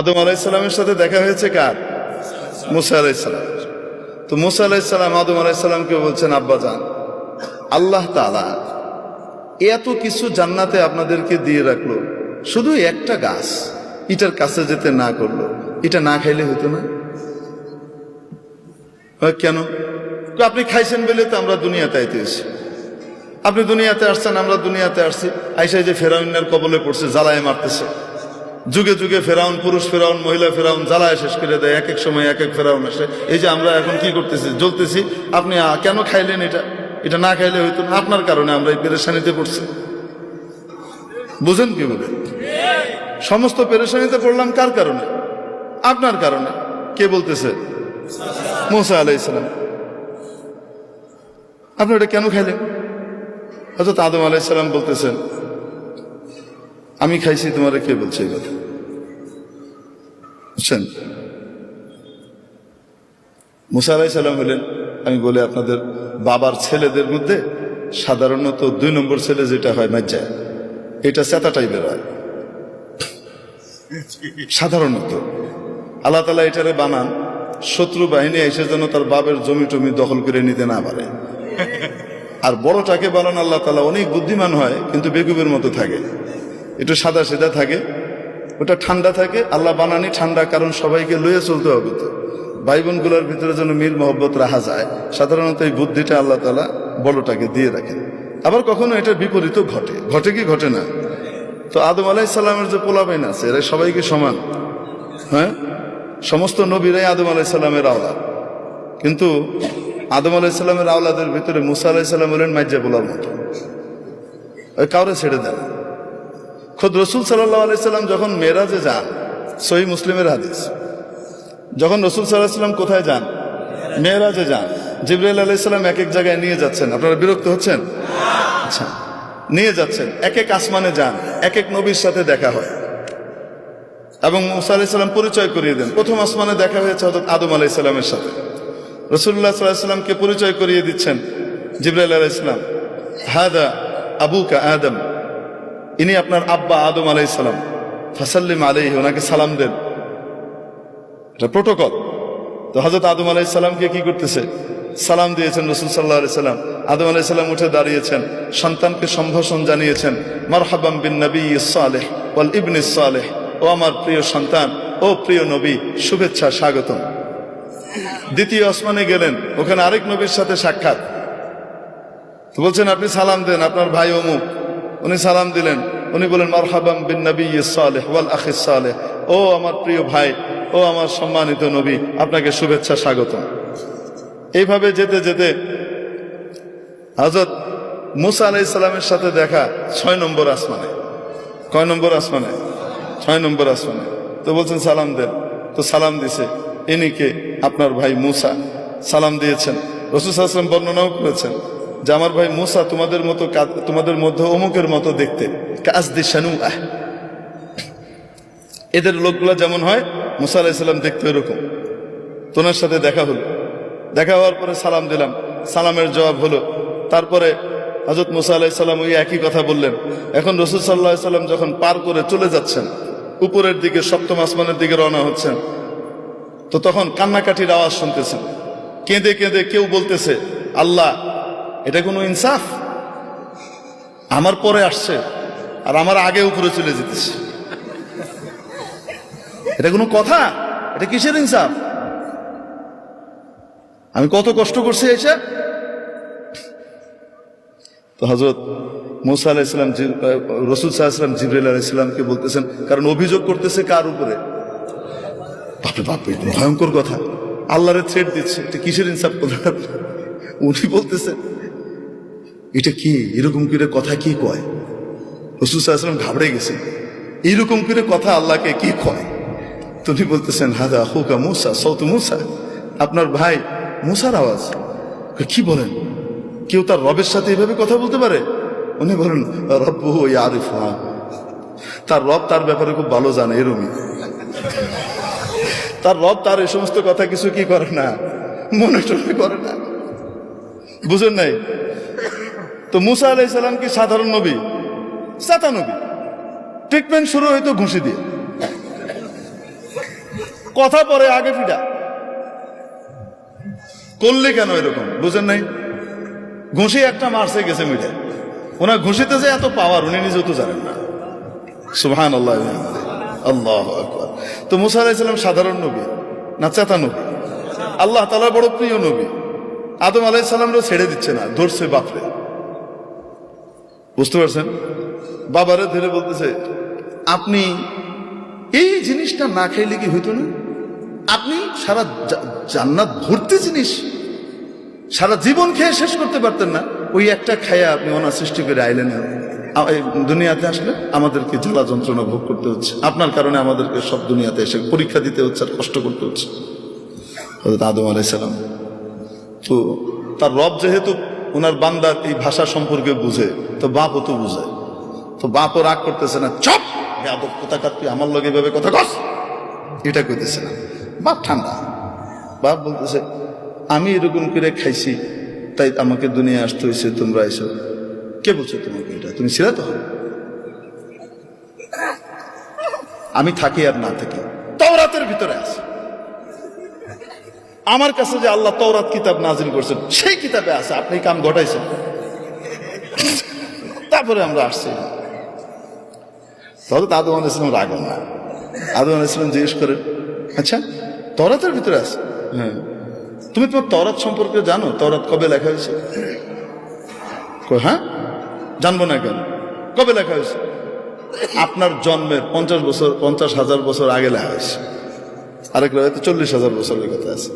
আদম আলাইহিসসালামের সাথে দেখা হয়েছে কার? মুসা আলাইহিসসালাম। তো মুসা আলাইহিসসালাম আদম আলাইহিসসালামকে বলছেন, আব্বাজান, আল্লাহ তাআলা এত কিছু জান্নাতে আপনাদেরকে দিয়ে রাখলো, শুধু একটা গাছ এটার কাছে যেতে না করলো, এটা না খাইলে হতো না? কেন? আপনি খাইছেন বলে তো আমরা দুনিয়াতে আইতেছি। আপনি দুনিয়াতে আসছেন, আমরা দুনিয়াতে আসছি, আইসাই যে ফেরাউনের কবলে পড়ছে, জ্বালায় মারতেছে। যুগে যুগে ফেরাউন, পুরুষ ফেরাউন, মহিলা ফেরাউন জ্বালায় শেষ করে দেয়। এক এক সময় এক এক ফেরাউন আসে। এই যে আমরা এখন কি করতেছি, জ্বলতেছি। আপনি কেন খাইলেন? এটা না খাইলে হইতো না। আপনার কারণে আমরা এই পেরেশানিতে পড়ছি। বুঝেন কি বলে? সমস্ত পেরেশানিতে পড়লাম কার কারণে? আপনার কারণে। কে বলতেছে? মুসা আলাইহিস সালাম। আপনি এটা কেন খাইলেন? হযরত আদম আলাইহিস সালাম বলতেছেন, আমি খাইছি, তোমারে কে বলছে এই কথা? বুঝছেন? মুসা আলাইহিস সালাম হলেন, আমি বলি আপনাদের বাবার ছেলেদের মধ্যে সাধারণত 2 নম্বর ছেলে যেটা হয় মাজ্জা, এটা চেতা টাইপের হয় সাধারণত। আল্লাহ তাআলা এটারে বানান শত্রু বাহিনী এসে যেন তার বাবার জমি টমি দখল করে নিতে না পারে। আর বড়টাকে বানান আল্লাহ তাআলা অনেক বুদ্ধিমান হয়, কিন্তু বেকুবের মতো থাকে, একটু সাদা সিধা থাকে, ওটা ঠান্ডা থাকে। আল্লাহ বানানি ঠান্ডা, কারণ সবাইকে লইয়ে চলতে হবে তো, ভাই বোনগুলোর ভিতরে যেন মিল মহব্বত রাখা যায়। সাধারণত এই বুদ্ধিটা আল্লাহ তাআলা বড়টাকে দিয়ে রাখেন। আবার কখনো এটার বিপরীত ঘটে। ঘটে কি ঘটে না? তো আদম আলাইহিস সালামের যে পোলাপাইন আছে, এরা সবাই কি সমান? হ্যাঁ, সমস্ত নবীরাই আদম আলাইহিস সালামের আওলাদ, কিন্তু আদম আলাইহিস সালামের আওলাদের ভিতরে মুসা আলাইহিস সালাম হলেন মাইজ্জা পোলার মতো, ওই কাউরে ছেড়ে দেন। খোদ রসুল সাল্লাল্লাহু আলাইহি সাল্লাম যখন মেরাজে যান, সহিহ মুসলিমের হাদিস, যখন রসুল সাল্লাল্লাহু আলাইহি সাল্লাম কোথায় যান? মেরাজে যান। জিবরাইল আলাইহিস সালাম এক এক জায়গায় নিয়ে যাচ্ছেন। আপনারা বিরক্ত হচ্ছেন? আচ্ছা, নিয়ে যাচ্ছেন, এক এক আসমানে যান, এক এক নবীর সাথে দেখা হয় এবং মুসা আলাইহিস সালাম পরিচয় করিয়ে দেন। প্রথম আসমানে দেখা হয়েছে হযরত আদম আলাইহিস সালামের সাথে। রাসূলুল্লাহ সাল্লাল্লাহু আলাইহি সাল্লামকে পরিচয় করিয়ে দিচ্ছেন জিবরাইল আলাইহিস সালাম, হাদা আবুকা আদম, ইনি আপনার আব্বা আদম আলাইহিস সালাম, ফাসাল্লিম আলাইহি, ওনাকে সালাম দেন। এটা প্রোটোকল। তো হযরত আদম আলাইহিস সালামকে কি করতেছে? সালাম দিয়েছেন রাসূল সাল্লাল্লাহু আলাইহি সাল্লাম। আদম আলাইহিস সালাম উঠে দাঁড়িয়েছেন, সন্তানকে সম্ভাষণ জানিয়েছেন, মারহাবাম বিন নবিয়্যিস সালেহ ওয়াল ইবনিস সালেহ, ও আমার প্রিয় সন্তান, ও প্রিয় নবী, শুভেচ্ছা, স্বাগতম। দ্বিতীয় আসমানে গেলেন, ওখানে আরেক নবীর সাথে সাক্ষাৎ। তো বলছেন, আপনি সালাম দেন, আপনার ভাই অমুক। উনি সালাম দিলেন, উনি বলেন, মারহাবাম বিন নবিয়্যিস সালেহ ওয়াল আখিস সালেহ, ও আমার প্রিয় ভাই, ও আমার সম্মানিত নবী, আপনাকে শুভেচ্ছা, স্বাগতম। এইভাবে যেতে যেতে হযরত মুসা আলাইহিস সালামের সাথে দেখা 6 নম্বর আসমানে। কয় নম্বর আসমানে? 6 নম্বর আসমানে। তো বলছেন সালাম দেন। তো সালাম দিছে, ইনি কে? আপনার ভাই মুসা। সালাম দিয়েছেন। রাসূল সাল্লাল্লাহু আলাইহি ওয়াসাল্লাম বর্ণনাও করেছেন যে আমার ভাই মুসা তোমাদের মতো, তোমাদের মধ্যে অমুকের মতো দেখতে, কাসদি শানুআহ, এদের লোকগুলা যেমন হয় মুসা আলাইহিস সালাম দেখতে এরকম। তোনার সাথে দেখা হলো। দেখা হওয়ার পরে সালাম দিলাম, সালামের জবাব হলো। তারপরে হযরত মুসা আলাইহিস সালাম ওই একই কথা বললেন। এখন রাসূল সাল্লাল্লাহু আলাইহি সাল্লাম যখন পার করে চলে যাচ্ছেন, উপরের দিকে 7ম আসমানের দিকে রওনা হচ্ছেন, তো তখন কান্নাকাটির আওয়াজ শুনতেছেন। কেঁদে কেঁদে কেউ বলতেছে, আল্লাহ, এটা কোনো ইনসাফ? আমার পরে আসছে আর আমার আগে উপরে চলে যেতেছে, এটা কোনো কথা? এটা কিসের ইনসাফ? আমি কত কষ্ট করছি এসে। তো হযরত মুসা আলাইহিস সালাম, রাসূল সাল্লাল্লাহু আলাইহি ওয়াসাল্লাম জিবরাইল আলাইহিস সালামকে বলতেছেন, কারণ অভিযোগ করতেছে কার উপরে? বাপরে বাপ, ভয়ঙ্কর কথা। আল্লাহরে থ্রেট দিচ্ছে, এটা কিসের ইনসাফ করলেন? উনি বলতেছেন, এটা কি এরকম করে কথা কি কয়? রাসূল সাল্লাল্লাহু আলাইহি ওয়াসাল্লাম ঘাবড়ে গেছেন, এইরকম করে কথা আল্লাহকে কি কয়? তো উনি বলতেছেন, হাদা আখুকা মুসা, সাউতু মুসা, আপনার ভাই মুসার আওয়াজ। কি বলেন? কেউ তার রবের সাথে এইভাবে কথা বলতে পারে? উনি বলেন, রব্বুহু ইয়ারিফুহা, তার রব তার ব্যাপারে খুব ভালো জানে। এরকমই তার রব তার এই সমস্ত কথা কিছু কি করে না, মনে টনে করে না। বুঝেন নাই? তো মুসা আলাইহিস সালাম কি সাধারণ নবী? সাতা নবী। ট্রিটমেন্ট শুরু হইতো ঘুষি দিয়ে। কথা পরে আগে ফিটা করলে কেন এরকম বুঝেন নাই? ঘুষি একটা মারছে গেছে মিটে, ওনার ঘুষিতে যে এত পাওয়ার উনি নিজেও তো জানেন না। সুবহানাল্লাহ, আল্লাহু আকবার। তো মুসা আলাইহিস সালাম সাধারণ নবী না চেতা নবী? আল্লাহ তাআলার বড় প্রিয় নবী। আদম আলাইহিস সালামও ছেড়ে দিচ্ছে না, ধরছে বাপরে। বুঝতে পারছেন? বাবারে ধরে বলতেছে, আপনি এই জিনিসটা না খাইলে কি হইতো না? আপনি সারা জান্নাত ভর্তি জিনিস সারা জীবন খেয়ে শেষ করতে পারতেন না, ওই একটা খায়া আপনি ওনার সৃষ্টি করে আইলেন দুনিয়াতে আসলে আমাদেরকে জ্বালা যন্ত্রণা ভোগ করতে হচ্ছে, আপনার কারণে আমাদেরকে সব দুনিয়াতে এসে পরীক্ষা দিতে হচ্ছে আর কষ্ট করতে হচ্ছে। হযরত আদম আলাইহিস সালাম তো তার রব যেহেতু ওনার বান্দার এই ভাষা সম্পর্কে বুঝে, তো বাপও তো বুঝে, তো বাপও রাগ করতেছে না, চপ বেয়াদব কোথাকার, তুই আমার লগে এভাবে কথা কস, এটা কইতেছে না। বাপ ঠান্ডা, বাপ বলতেছে, আমি এরকম করে খাইছি তাই আমাকে দুনিয়া আসতে হয়েছে, তোমরা এসো। কে বলছো তোমাকে এটা? তুমি ছিলা তো? আমি থাকি আর না থাকি তাওরাতের ভিতরে আছে। আমার কাছে যে আল্লাহ তাওরাত কিতাব নাজিল করছেন সেই কিতাবে আছে, আপনি কাম ঘটাইছেন। তারপরে আমরা আসছি। তাহলে আদম আলাইহিস সালাম রাগ না। আদম আলাইহিস সালাম জিজ্ঞেস করেন, আচ্ছা তাওরাতের ভিতরে আছে? হ্যাঁ। তুমি তোমার তাওরাত সম্পর্কে জানো? তাওরাত কবে লেখা হয়েছে? হ্যাঁ, জানবো না কেন? কবে লেখা হয়েছে? আপনার জন্মের 50,000 বছর আগে লেখা হয়েছে। আরেক রাতে 40,000 বছরের কথা আছে।